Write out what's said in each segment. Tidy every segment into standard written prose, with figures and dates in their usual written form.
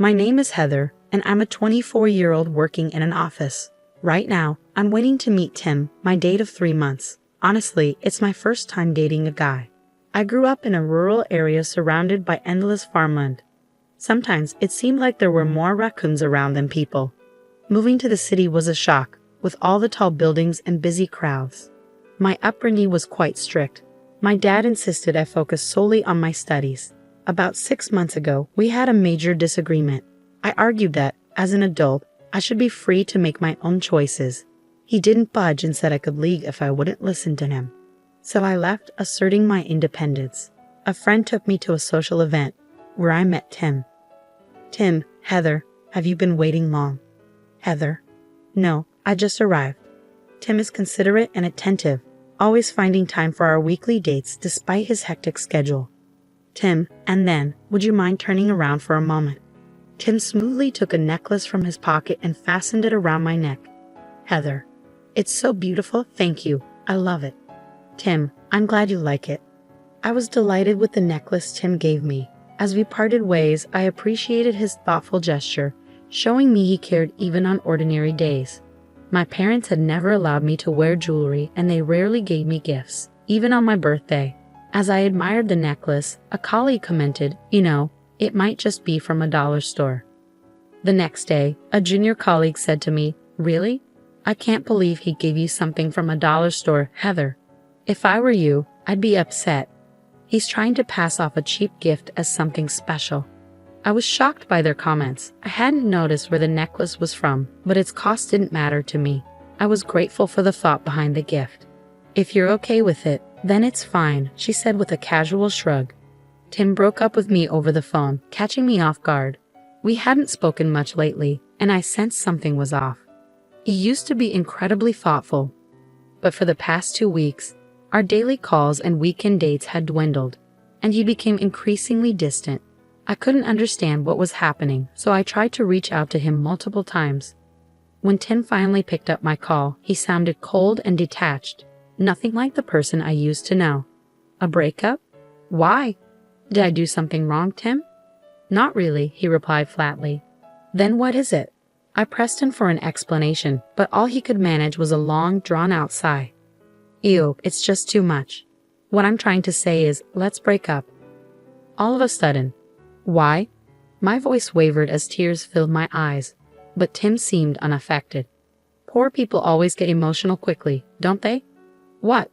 My name is Heather, and I'm a 24-year-old working in an office. Right now, I'm waiting to meet Tim, my date of 3 months. Honestly, it's my first time dating a guy. I grew up in a rural area surrounded by endless farmland. Sometimes it seemed like there were more raccoons around than people. Moving to the city was a shock, with all the tall buildings and busy crowds. My upbringing was quite strict. My dad insisted I focus solely on my studies. About 6 months ago, we had a major disagreement. I argued that, as an adult, I should be free to make my own choices. He didn't budge and said I could leave if I wouldn't listen to him. So I left, asserting my independence. A friend took me to a social event, where I met Tim. Tim, Heather, have you been waiting long? Heather: no, I just arrived. Tim is considerate and attentive, always finding time for our weekly dates despite his hectic schedule. Tim: and then, would you mind turning around for a moment? Tim smoothly took a necklace from his pocket and fastened it around my neck. Heather: it's so beautiful, thank you, I love it. Tim: I'm glad you like it. I was delighted with the necklace Tim gave me. As we parted ways, I appreciated his thoughtful gesture, showing me he cared even on ordinary days. My parents had never allowed me to wear jewelry, and they rarely gave me gifts, even on my birthday. As I admired the necklace, a colleague commented, it might just be from a dollar store. The next day, a junior colleague said to me, really? I can't believe he gave you something from a dollar store, Heather. If I were you, I'd be upset. He's trying to pass off a cheap gift as something special. I was shocked by their comments. I hadn't noticed where the necklace was from, but its cost didn't matter to me. I was grateful for the thought behind the gift. If you're okay with it, then it's fine, she said with a casual shrug. Tim broke up with me over the phone, catching me off guard. We hadn't spoken much lately, and I sensed something was off. He used to be incredibly thoughtful, but for the past 2 weeks, our daily calls and weekend dates had dwindled, and he became increasingly distant. I couldn't understand what was happening, so I tried to reach out to him multiple times. When Tim finally picked up my call, he sounded cold and detached, nothing like the person I used to know. A breakup? Why? Did I do something wrong, Tim? Not really, he replied flatly. Then what is it? I pressed him for an explanation, but all he could manage was a long, drawn-out sigh. Ew, it's just too much. What I'm trying to say is, let's break up. All of a sudden. Why? My voice wavered as tears filled my eyes, but Tim seemed unaffected. Poor people always get emotional quickly, don't they? What?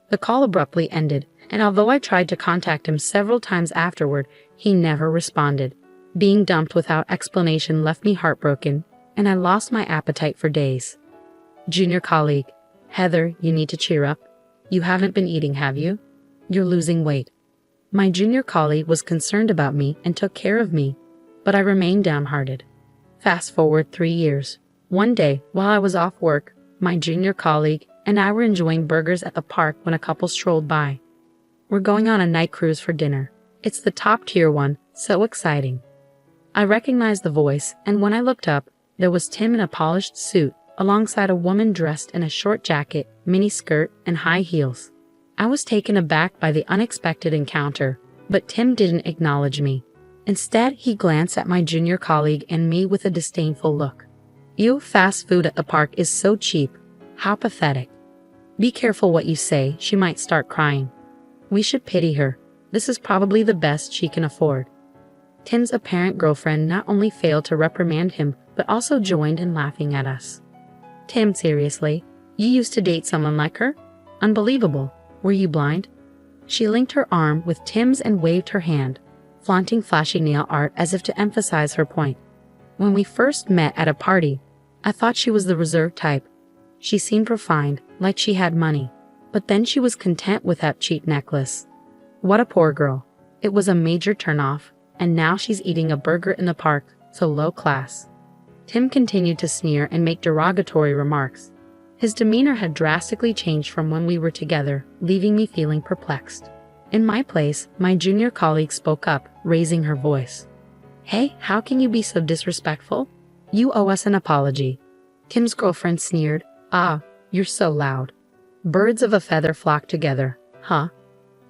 The call abruptly ended, and although I tried to contact him several times afterward, he never responded. Being dumped without explanation left me heartbroken, and I lost my appetite for days. Junior colleague: Heather, you need to cheer up. You haven't been eating, have you? You're losing weight. My junior colleague was concerned about me and took care of me, but I remained downhearted. Fast forward 3 years. One day, while I was off work, my junior colleague and I were enjoying burgers at the park when a couple strolled by. We're going on a night cruise for dinner. It's the top-tier one, so exciting. I recognized the voice, and when I looked up, there was Tim in a polished suit, alongside a woman dressed in a short jacket, mini skirt, and high heels. I was taken aback by the unexpected encounter, but Tim didn't acknowledge me. Instead, he glanced at my junior colleague and me with a disdainful look. You, fast food at the park is so cheap. How pathetic. Be careful what you say, she might start crying. We should pity her. This is probably the best she can afford. Tim's apparent girlfriend not only failed to reprimand him, but also joined in laughing at us. Tim, seriously? You used to date someone like her? Unbelievable. Were you blind? She linked her arm with Tim's and waved her hand, flaunting flashy nail art as if to emphasize her point. When we first met at a party, I thought she was the reserved type. She seemed refined, like she had money, but then she was content with that cheap necklace. What a poor girl. It was a major turnoff, and now she's eating a burger in the park, so low class. Tim continued to sneer and make derogatory remarks. His demeanor had drastically changed from when we were together, leaving me feeling perplexed. In my place, my junior colleague spoke up, raising her voice. Hey, how can you be so disrespectful? You owe us an apology. Tim's girlfriend sneered. Ah, you're so loud. Birds of a feather flock together, huh?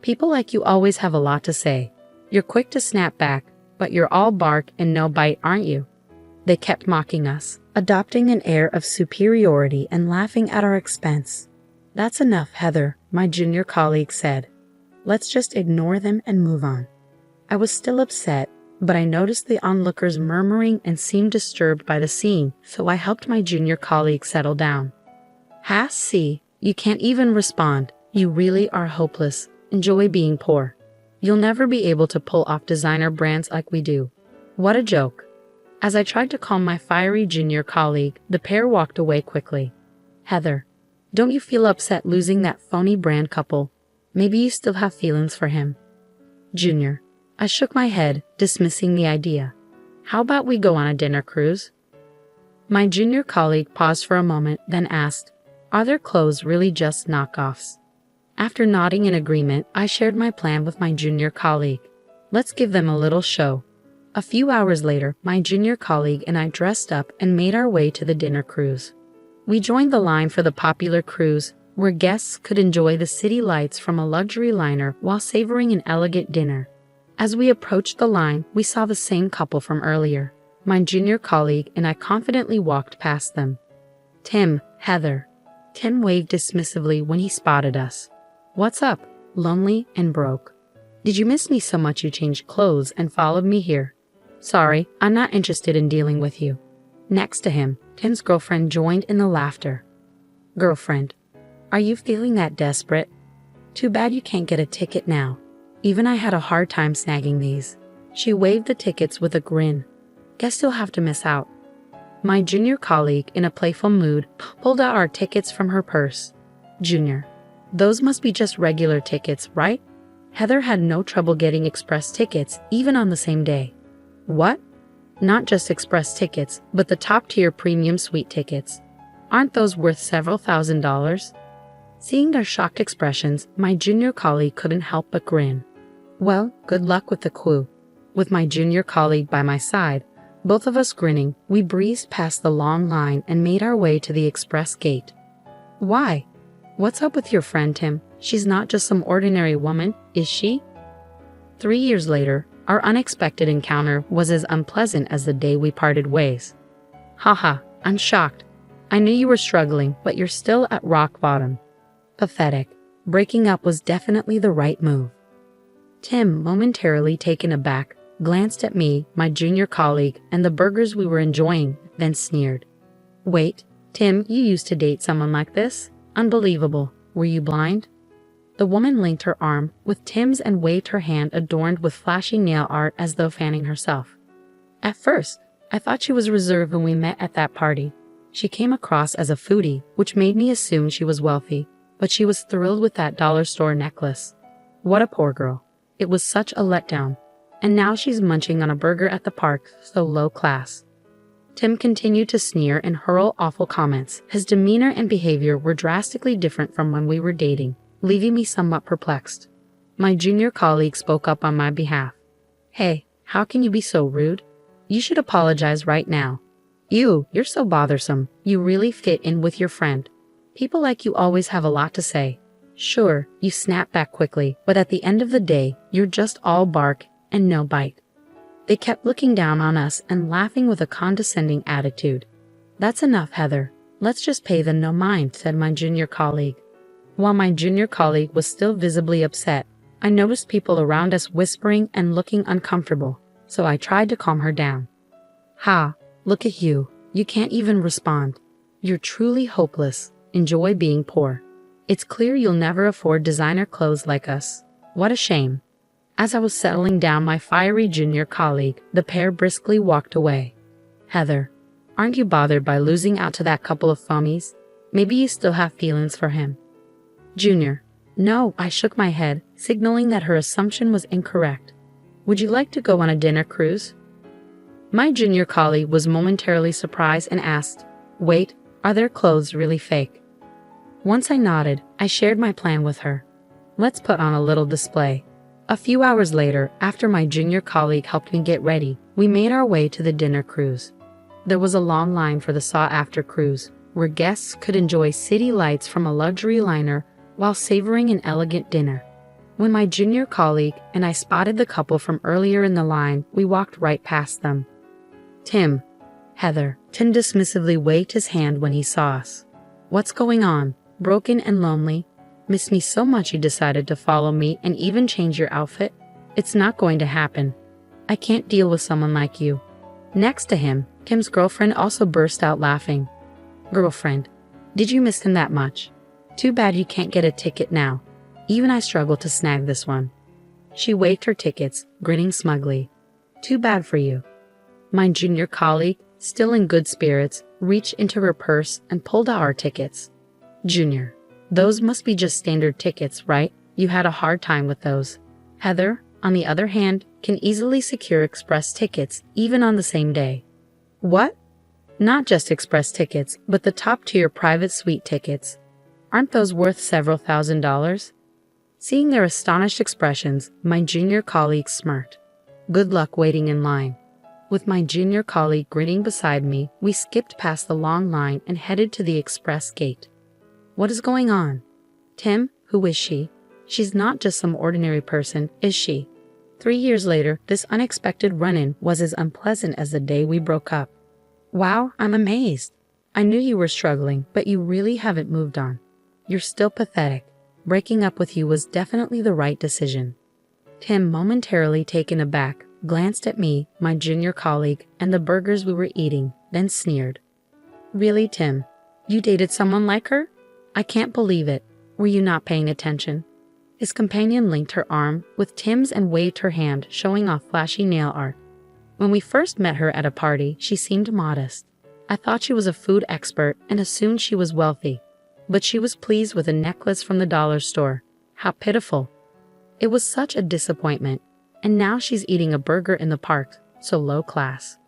People like you always have a lot to say. You're quick to snap back, But you're all bark and no bite, aren't you? They kept mocking us, adopting an air of superiority and laughing at our expense. That's enough, Heather, my junior colleague said. Let's just ignore them and move on. I was still upset, but I noticed the onlookers murmuring and seemed disturbed by the scene, so I helped my junior colleague settle down. See, you can't even respond. You really are hopeless. Enjoy being poor. You'll never be able to pull off designer brands like we do. What a joke. As I tried to calm my fiery junior colleague, the pair walked away quickly. Heather, don't you feel upset losing that phony brand couple? Maybe you still have feelings for him. Junior, I shook my head, dismissing the idea. How about we go on a dinner cruise? My junior colleague paused for a moment, then asked, are their clothes really just knockoffs? After nodding in agreement, I shared my plan with my junior colleague. Let's give them a little show. A few hours later, my junior colleague and I dressed up and made our way to the dinner cruise. We joined the line for the popular cruise, where guests could enjoy the city lights from a luxury liner while savoring an elegant dinner. As we approached the line, we saw the same couple from earlier. My junior colleague and I confidently walked past them. Tim, Heather. Tim waved dismissively when he spotted us. What's up? Lonely and broke? Did you miss me so much you changed clothes and followed me here? Sorry, I'm not interested in dealing with you. Next to him, Tim's girlfriend joined in the laughter. Girlfriend, are you feeling that desperate? Too bad you can't get a ticket now. Even I had a hard time snagging these. She waved the tickets with a grin. Guess you'll have to miss out. My junior colleague, in a playful mood, pulled out our tickets from her purse. Junior, those must be just regular tickets, right? Heather had no trouble getting express tickets, even on the same day. What? Not just express tickets, but the top-tier premium suite tickets. Aren't those worth several $1,000s? Seeing their shocked expressions, my junior colleague couldn't help but grin. Well, good luck with the clue. With my junior colleague by my side, both of us grinning, we breezed past the long line and made our way to the express gate. Why? What's up with your friend, Tim? She's not just some ordinary woman, is she? 3 years later, our unexpected encounter was as unpleasant as the day we parted ways. Haha, I'm shocked. I knew you were struggling, but you're still at rock bottom. Pathetic. Breaking up was definitely the right move. Tim, momentarily taken aback, glanced at me, my junior colleague, and the burgers we were enjoying, then sneered. Wait, Tim, you used to date someone like this? Unbelievable. Were you blind? The woman linked her arm with Tim's and waved her hand adorned with flashy nail art as though fanning herself. At first, I thought she was reserved when we met at that party. She came across as a foodie, which made me assume she was wealthy, but she was thrilled with that dollar store necklace. What a poor girl. It was such a letdown. And now she's munching on a burger at the park, so low class. Tim continued to sneer and hurl awful comments. His demeanor and behavior were drastically different from when we were dating, leaving me somewhat perplexed. My junior colleague spoke up on my behalf. Hey, how can you be so rude? You should apologize right now. You're so bothersome. You really fit in with your friend. People like you always have a lot to say. Sure, you snap back quickly, but at the end of the day, you're just all bark and no bite. They kept looking down on us and laughing with a condescending attitude. That's enough, Heather. Let's just pay them no mind, said my junior colleague. While my junior colleague was still visibly upset, I noticed people around us whispering and looking uncomfortable, so I tried to calm her down. Ha, look at you. You can't even respond. You're truly hopeless. Enjoy being poor. It's clear you'll never afford designer clothes like us. What a shame. As I was settling down my fiery junior colleague, the pair briskly walked away. Heather, aren't you bothered by losing out to that couple of phonies? Maybe you still have feelings for him. Junior, no, I shook my head, signaling that her assumption was incorrect. Would you like to go on a dinner cruise? My junior colleague was momentarily surprised and asked, wait, are their clothes really fake? Once I nodded, I shared my plan with her. Let's put on a little display. A few hours later, after my junior colleague helped me get ready, we made our way to the dinner cruise. There was a long line for the sought-after cruise, where guests could enjoy city lights from a luxury liner while savoring an elegant dinner. When my junior colleague and I spotted the couple from earlier in the line, we walked right past them. Tim. Heather. Tim dismissively waved his hand when he saw us. What's going on? Broken and lonely? Miss me so much you decided to follow me and even change your outfit? It's not going to happen. I can't deal with someone like you. Next to him, Kim's girlfriend also burst out laughing. Girlfriend? Did you miss him that much? Too bad you can't get a ticket now. Even I struggle to snag this one. She waved her tickets, grinning smugly. Too bad for you. My junior colleague, still in good spirits, reached into her purse and pulled out our tickets. Junior. Those must be just standard tickets, right? You had a hard time with those. Heather, on the other hand, can easily secure express tickets, even on the same day. What? Not just express tickets, but the top-tier private suite tickets. Aren't those worth several $1,000s? Seeing their astonished expressions, my junior colleague smirked. Good luck waiting in line. With my junior colleague grinning beside me, we skipped past the long line and headed to the express gate. What is going on? Tim, who is she? She's not just some ordinary person, is she? 3 years later, this unexpected run-in was as unpleasant as the day we broke up. Wow, I'm amazed. I knew you were struggling, but you really haven't moved on. You're still pathetic. Breaking up with you was definitely the right decision. Tim, momentarily taken aback, glanced at me, my junior colleague, and the burgers we were eating, then sneered. Really, Tim? You dated someone like her? I can't believe it. Were you not paying attention? His companion linked her arm with Tim's and waved her hand, showing off flashy nail art. When we first met her at a party, she seemed modest. I thought she was a food expert and assumed she was wealthy. But she was pleased with a necklace from the dollar store. How pitiful. It was such a disappointment. And now she's eating a burger in the park, so low class.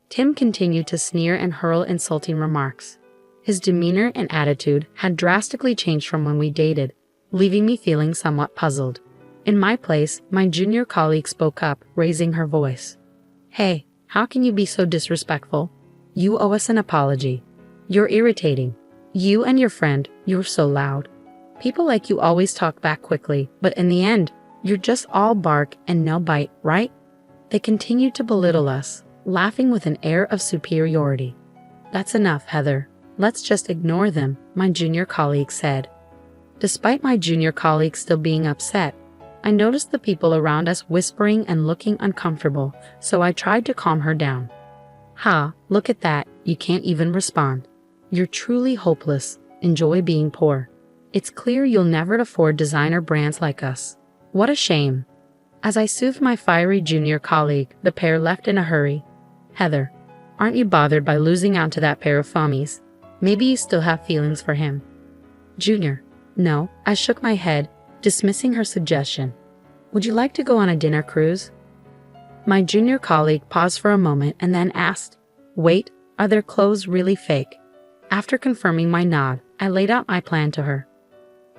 Tim continued to sneer and hurl insulting remarks. His demeanor and attitude had drastically changed from when we dated, leaving me feeling somewhat puzzled. In my place, my junior colleague spoke up, raising her voice. Hey, how can you be so disrespectful? You owe us an apology. You're irritating. You and your friend, you're so loud. People like you always talk back quickly, but in the end, you're just all bark and no bite, right? They continued to belittle us, laughing with an air of superiority. That's enough, Heather. Let's just ignore them, my junior colleague said. Despite my junior colleague still being upset, I noticed the people around us whispering and looking uncomfortable, so I tried to calm her down. Ha, look at that, you can't even respond. You're truly hopeless. Enjoy being poor. It's clear you'll never afford designer brands like us. What a shame. As I soothed my fiery junior colleague, the pair left in a hurry. Heather, aren't you bothered by losing out to that pair of phummies? Maybe you still have feelings for him. Junior, no, I shook my head, dismissing her suggestion. Would you like to go on a dinner cruise? My junior colleague paused for a moment and then asked, Wait, are their clothes really fake? After confirming my nod, I laid out my plan to her.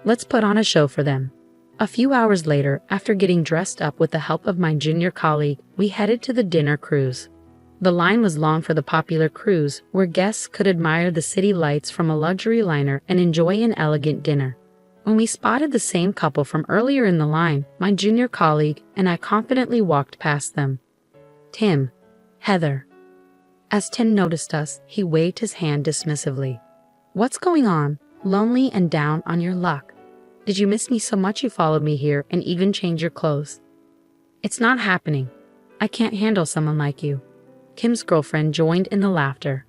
Let's put on a show for them. A few hours later, after getting dressed up with the help of my junior colleague, we headed to the dinner cruise. The line was long for the popular cruise, where guests could admire the city lights from a luxury liner and enjoy an elegant dinner. When we spotted the same couple from earlier in the line, my junior colleague and I confidently walked past them. Tim. Heather. As Tim noticed us, he waved his hand dismissively. What's going on? Lonely and down on your luck. Did you miss me so much you followed me here and even changed your clothes? It's not happening. I can't handle someone like you. Kim's girlfriend joined in the laughter.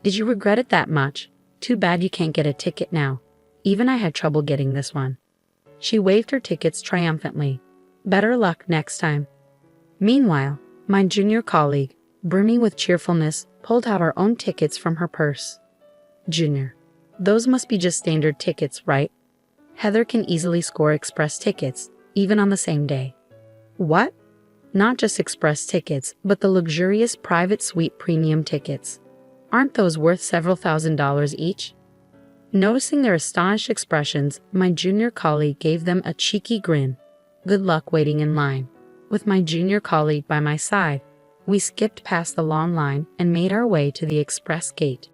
Did you regret it that much? Too bad you can't get a ticket now. Even I had trouble getting this one. She waved her tickets triumphantly. Better luck next time. Meanwhile, my junior colleague, brimming with cheerfulness, pulled out our own tickets from her purse. Junior. Those must be just standard tickets, right? Heather can easily score express tickets, even on the same day. What? Not just express tickets, but the luxurious private suite premium tickets. Aren't those worth several $1,000s each? Noticing their astonished expressions, my junior colleague gave them a cheeky grin. Good luck waiting in line. With my junior colleague by my side, we skipped past the long line and made our way to the express gate.